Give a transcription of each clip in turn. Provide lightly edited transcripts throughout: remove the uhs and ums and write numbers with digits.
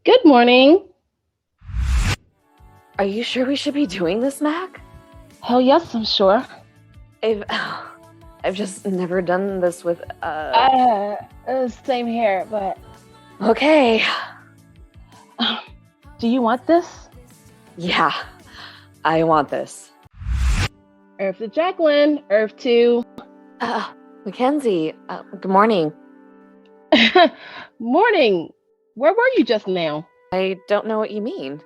Good morning. Are you sure we should be doing this, Mac? Hell yes, I'm sure. I've just never done this with, Same here, but Okay. do you want this? Yeah, I want this. Earth to Jacqueline, Earth to... Mackenzie, good morning. Morning. Where were you just now? I don't know what you mean.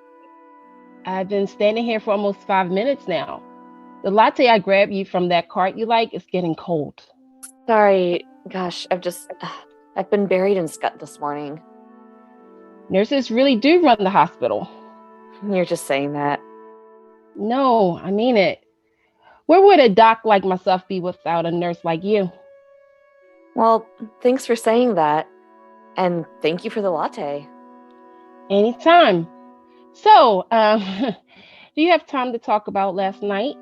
I've been standing here for almost 5 minutes now. The latte I grabbed you from that cart you like is getting cold. Sorry, gosh, I've been buried in scut this morning. Nurses really do run the hospital. You're just saying that. No, I mean it. Where would a doc like myself be without a nurse like you? Well, thanks for saying that. And thank you for the latte. Anytime. So, do you have time to talk about last night?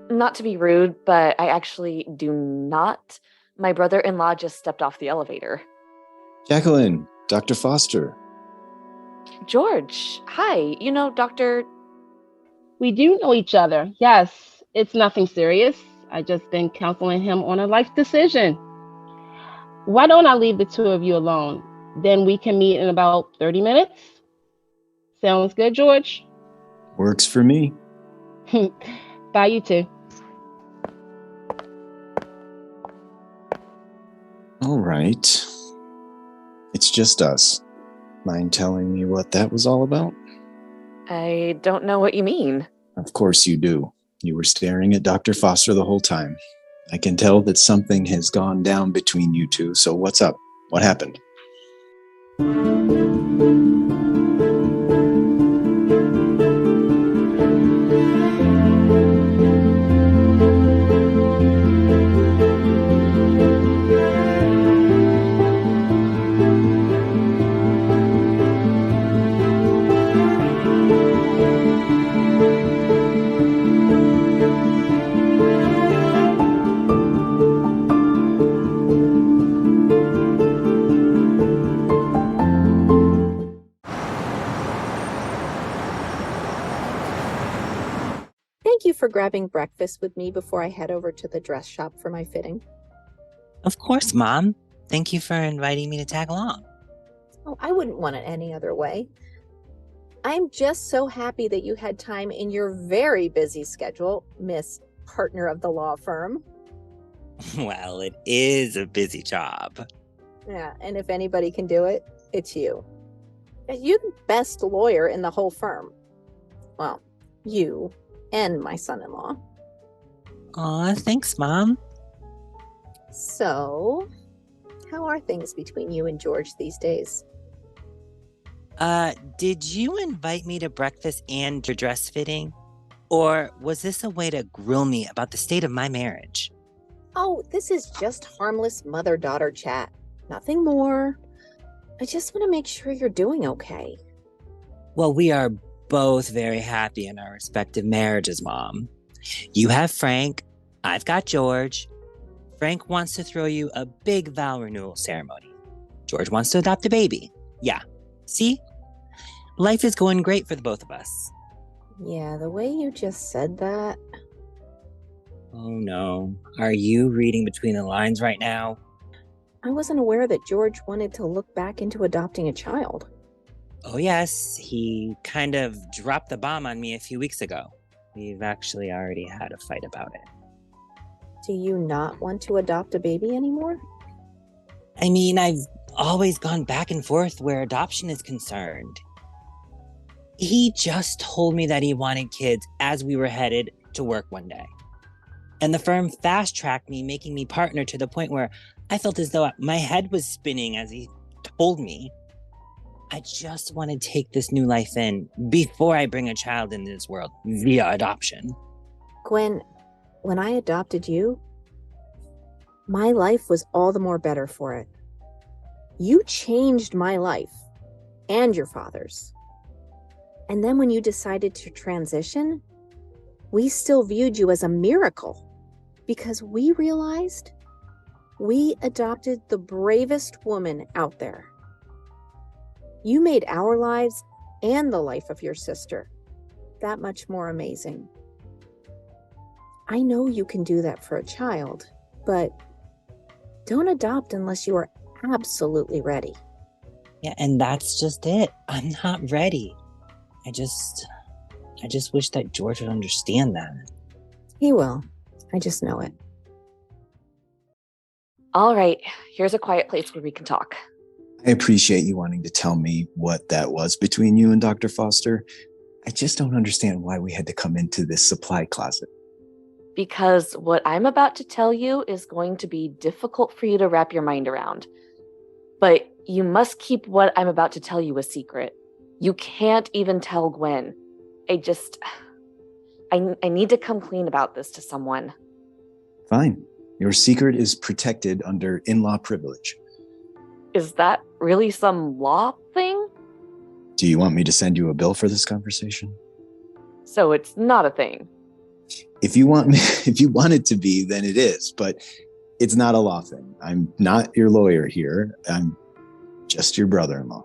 Not to be rude, but I actually do not. My brother-in-law just stepped off the elevator. Jacqueline, Dr. Foster. George, hi. Doctor... We do know each other. Yes, it's nothing serious. I just been counseling him on a life decision. Why don't I leave the two of you alone? Then we can meet in about 30 minutes. Sounds good, George? Works for me. Bye, you two. All right. It's just us. Mind telling me what that was all about? I don't know what you mean. Of course you do. You were staring at Dr. Foster the whole time. I can tell that something has gone down between you two, so what's up? What happened? Thank you for grabbing breakfast with me before I head over to the dress shop for my fitting. Of course, Mom. Thank you for inviting me to tag along. Oh, I wouldn't want it any other way. I'm just so happy that you had time in your very busy schedule, Miss Partner of the law firm. Well, it is a busy job. Yeah, and if anybody can do it, it's you. You're the best lawyer in the whole firm. Well, you and my son-in-law. Aw, thanks, Mom. So, how are things between you and George these days? Did you invite me to breakfast and your dress fitting? Or was this a way to grill me about the state of my marriage? Oh, this is just harmless mother-daughter chat. Nothing more. I just want to make sure you're doing okay. Well, we are both very happy in our respective marriages, Mom. You have Frank, I've got George. Frank wants to throw you a big vow renewal ceremony. George wants to adopt a baby. Yeah, see? Life is going great for the both of us. Yeah, the way you just said that. Oh no, are you reading between the lines right now? I wasn't aware that George wanted to look back into adopting a child. Oh yes, he kind of dropped the bomb on me a few weeks ago. We've actually already had a fight about it. Do you not want to adopt a baby anymore? I mean, I've always gone back and forth where adoption is concerned. He just told me that he wanted kids as we were headed to work one day. And the firm fast-tracked me, making me partner to the point where I felt as though my head was spinning as he told me. I just want to take this new life in before I bring a child into this world via adoption. Gwen, when I adopted you, my life was all the more better for it. You changed my life and your father's. And then when you decided to transition, we still viewed you as a miracle because we realized We adopted the bravest woman out there. You made our lives and the life of your sister that much more amazing. I know you can do that for a child, but don't adopt unless you are absolutely ready. Yeah, and that's just it. I'm not ready. I just wish that George would understand that. He will. I just know it. All right, here's a quiet place where we can talk. I appreciate you wanting to tell me what that was between you and Dr. Foster. I just don't understand why we had to come into this supply closet. Because what I'm about to tell you is going to be difficult for you to wrap your mind around. But you must keep what I'm about to tell you a secret. You can't even tell Gwen. I need to come clean about this to someone. Fine. Your secret is protected under in-law privilege. Is that really some law thing? Do you want me to send you a bill for this conversation? So it's not a thing. If you want it to be, then it is, but it's not a law thing. I'm not your lawyer here. I'm just your brother-in-law.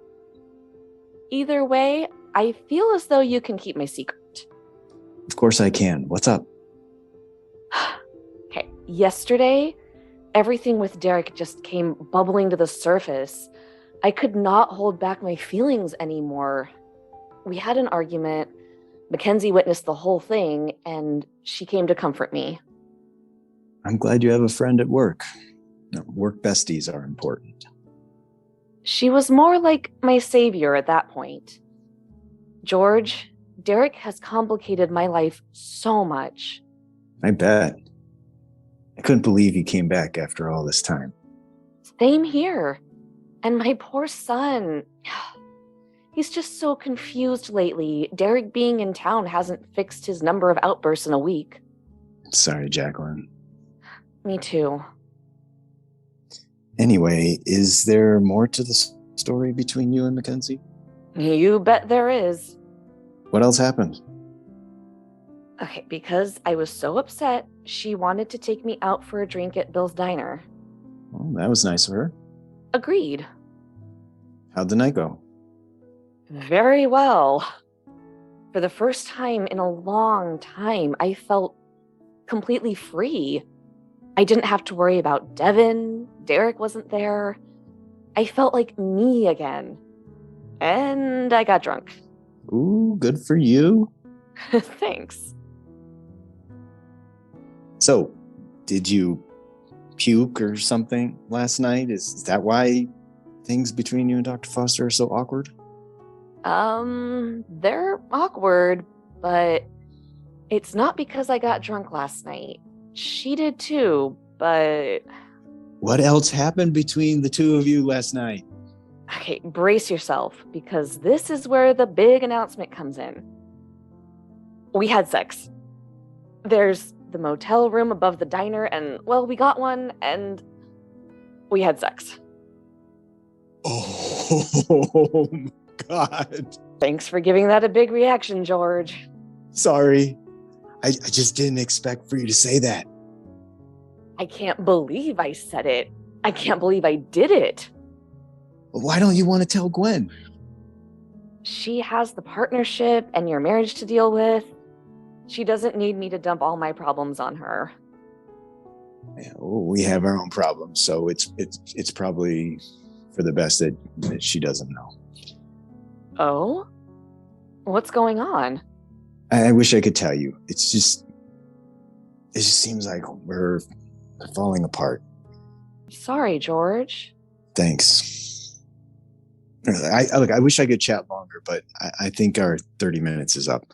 Either way, I feel as though you can keep my secret. Of course I can. What's up? Okay, yesterday, everything with Derek just came bubbling to the surface. I could not hold back my feelings anymore. We had an argument. Mackenzie witnessed the whole thing, and she came to comfort me. I'm glad you have a friend at work. No, work besties are important. She was more like my savior at that point. George, Derek has complicated my life so much. I bet. I couldn't believe he came back after all this time. Same here. And my poor son. He's just so confused lately. Derek being in town hasn't fixed his number of outbursts in a week. Sorry, Jacqueline. Me too. Anyway, is there more to the story between you and Mackenzie? You bet there is. What else happened? Okay, because I was so upset, she wanted to take me out for a drink at Bill's Diner. Well, that was nice of her. Agreed. How'd the night go? Very well. For the first time in a long time, I felt completely free. I didn't have to worry about Devin. Derek wasn't there. I felt like me again. And I got drunk. Ooh, good for you. Thanks. So, did you puke or something last night? Is that why things between you and Dr. Foster are so awkward? They're awkward, but it's not because I got drunk last night. She did too, but... What else happened between the two of you last night? Okay, brace yourself, because this is where the big announcement comes in. We had sex. There's the motel room above the diner, and, well, we got one, and we had sex. Oh, my God. Thanks for giving that a big reaction, George. Sorry. I just didn't expect for you to say that. I can't believe I said it. I can't believe I did it. Why don't you want to tell Gwen? She has the partnership and your marriage to deal with. She doesn't need me to dump all my problems on her. Yeah, well, we have our own problems, so it's probably for the best that she doesn't know. Oh? What's going on? I wish I could tell you. It just seems like we're falling apart. Sorry, George. Thanks. I wish I could chat longer, but I think our 30 minutes is up.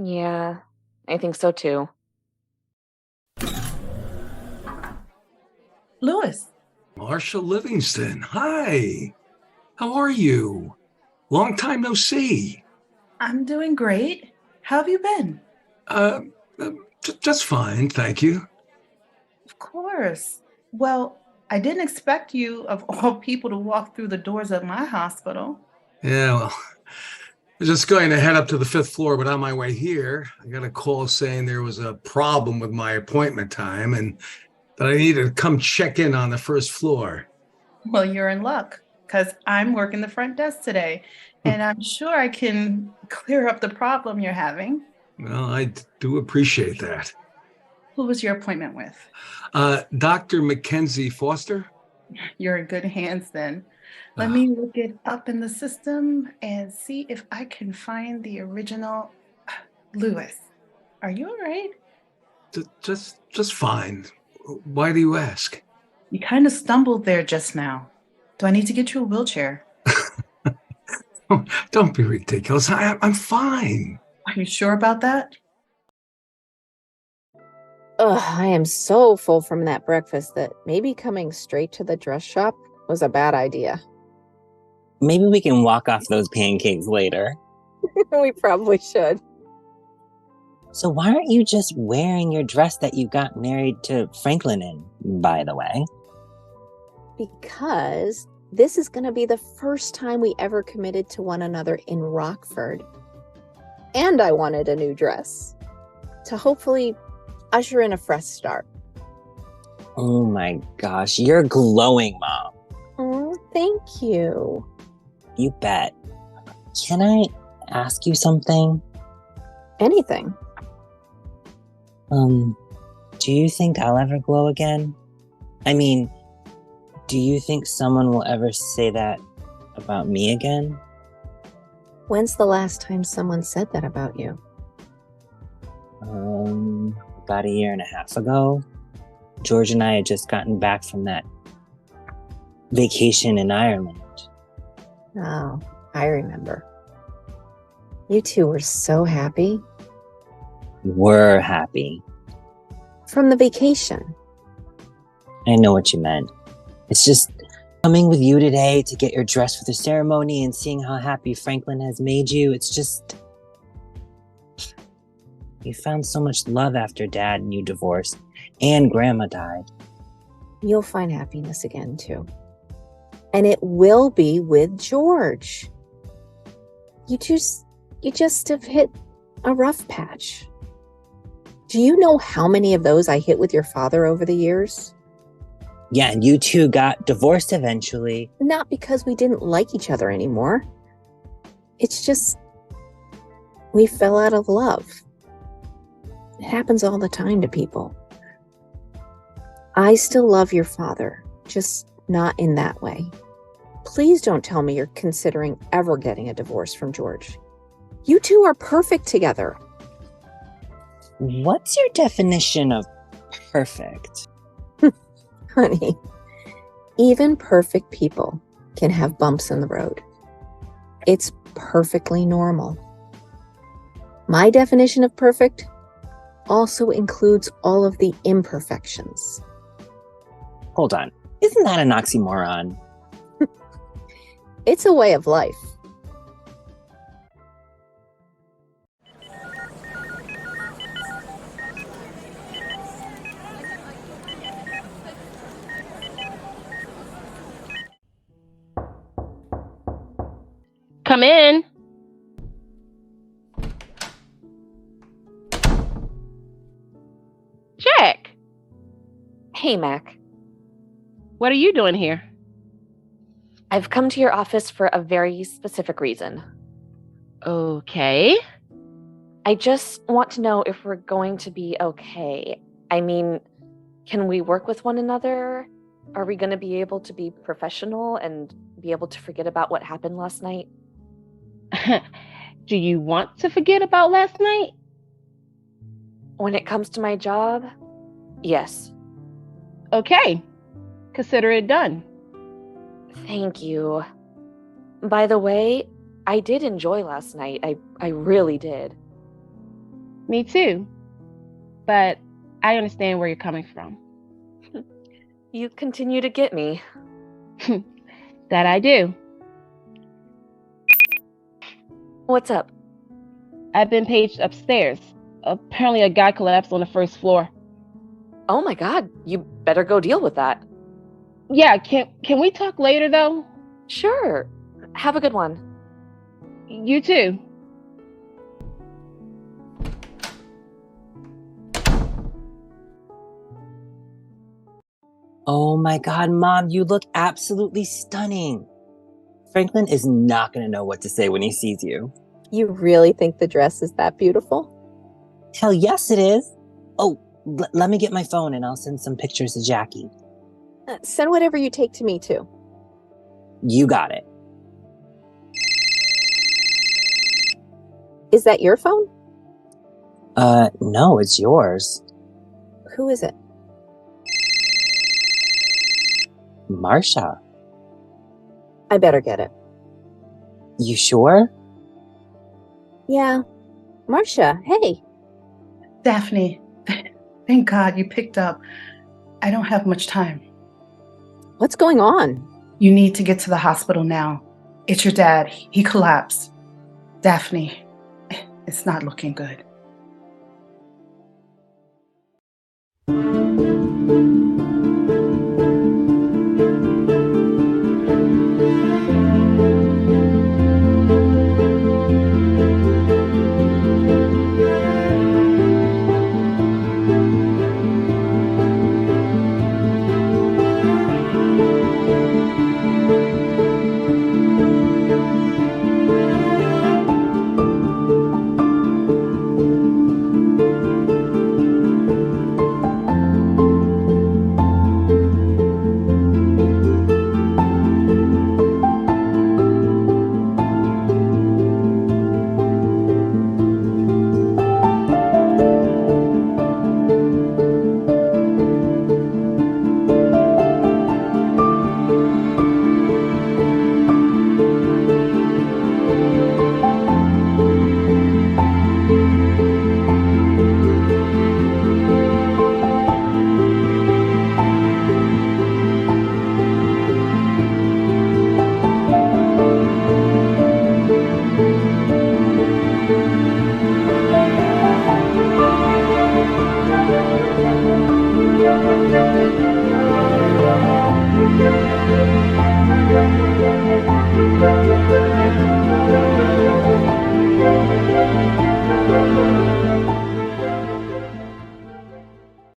Yeah, I think so too. Louis. Marsha Livingston, hi. How are you? Long time no see. I'm doing great. How have you been? Just fine, thank you. Of course. Well, I didn't expect you, of all people, to walk through the doors of my hospital. Yeah, well, I was just going to head up to the 5th floor, but on my way here, I got a call saying there was a problem with my appointment time, and but I needed to come check in on the first floor. Well, you're in luck because I'm working the front desk today, and I'm sure I can clear up the problem you're having. Well, I do appreciate that. Who was your appointment with? Dr. Mackenzie Foster? You're in good hands then. Let me look it up in the system and see if I can find the original. Lewis, are you all right? Just fine. Why do you ask? You kind of stumbled there just now. Do I need to get you a wheelchair? Don't be ridiculous. I'm fine. Are you sure about that? Ugh, I am so full from that breakfast that maybe coming straight to the dress shop was a bad idea. Maybe we can walk off those pancakes later. We probably should. So why aren't you just wearing your dress that you got married to Franklin in, by the way? Because this is going to be the first time we ever committed to one another in Rockford. And I wanted a new dress to hopefully usher in a fresh start. Oh my gosh, you're glowing, Mom. Oh, thank you. You bet. Can I ask you something? Anything. Do you think I'll ever glow again? I mean, do you think someone will ever say that about me again? When's the last time someone said that about you? About a year and a half ago. George and I had just gotten back from that vacation in Ireland. Oh, I remember. You two were so happy. We're happy. From the vacation. I know what you meant. It's just coming with you today to get your dress for the ceremony and seeing how happy Franklin has made you. It's just... You found so much love after Dad and you divorced, and Grandma died. You'll find happiness again, too. And it will be with George. You just have hit a rough patch. Do you know how many of those I hit with your father over the years? Yeah, and you two got divorced eventually. Not because we didn't like each other anymore. It's just we fell out of love. It happens all the time to people. I still love your father, just not in that way. Please don't tell me you're considering ever getting a divorce from George. You two are perfect together. What's your definition of perfect? Honey, even perfect people can have bumps in the road. It's perfectly normal. My definition of perfect also includes all of the imperfections. Hold on. Isn't that an oxymoron? It's a way of life. Come in. Jack, Hey, Mac. what are you doing here? I've come to your office for a very specific reason. Okay. I just want to know if we're going to be okay. I mean, can we work with one another? Are we going to be able to be professional and be able to forget about what happened last night? Do you want to forget about last night? When it comes to my job, yes. Okay. Consider it done. Thank you. By the way, I did enjoy last night. I really did. Me too. But I understand where you're coming from. You continue to get me. That I do. What's up? I've been paged upstairs. Apparently a guy collapsed on the first floor. Oh my God, you better go deal with that. Yeah, can we talk later though? Sure. Have a good one. You too. Oh my God, Mom, you look absolutely stunning. Franklin is not going to know what to say when he sees you. You really think the dress is that beautiful? Hell yes, it is. Oh, let me get my phone and I'll send some pictures to Jackie. Send whatever you take to me, too. You got it. Is that your phone? No, it's yours. Who is it? Marsha. I better get it. You sure? Yeah. Marsha, hey. Daphne, thank God you picked up. I don't have much time. What's going on? You need to get to the hospital now. It's your dad. He collapsed. Daphne, it's not looking good.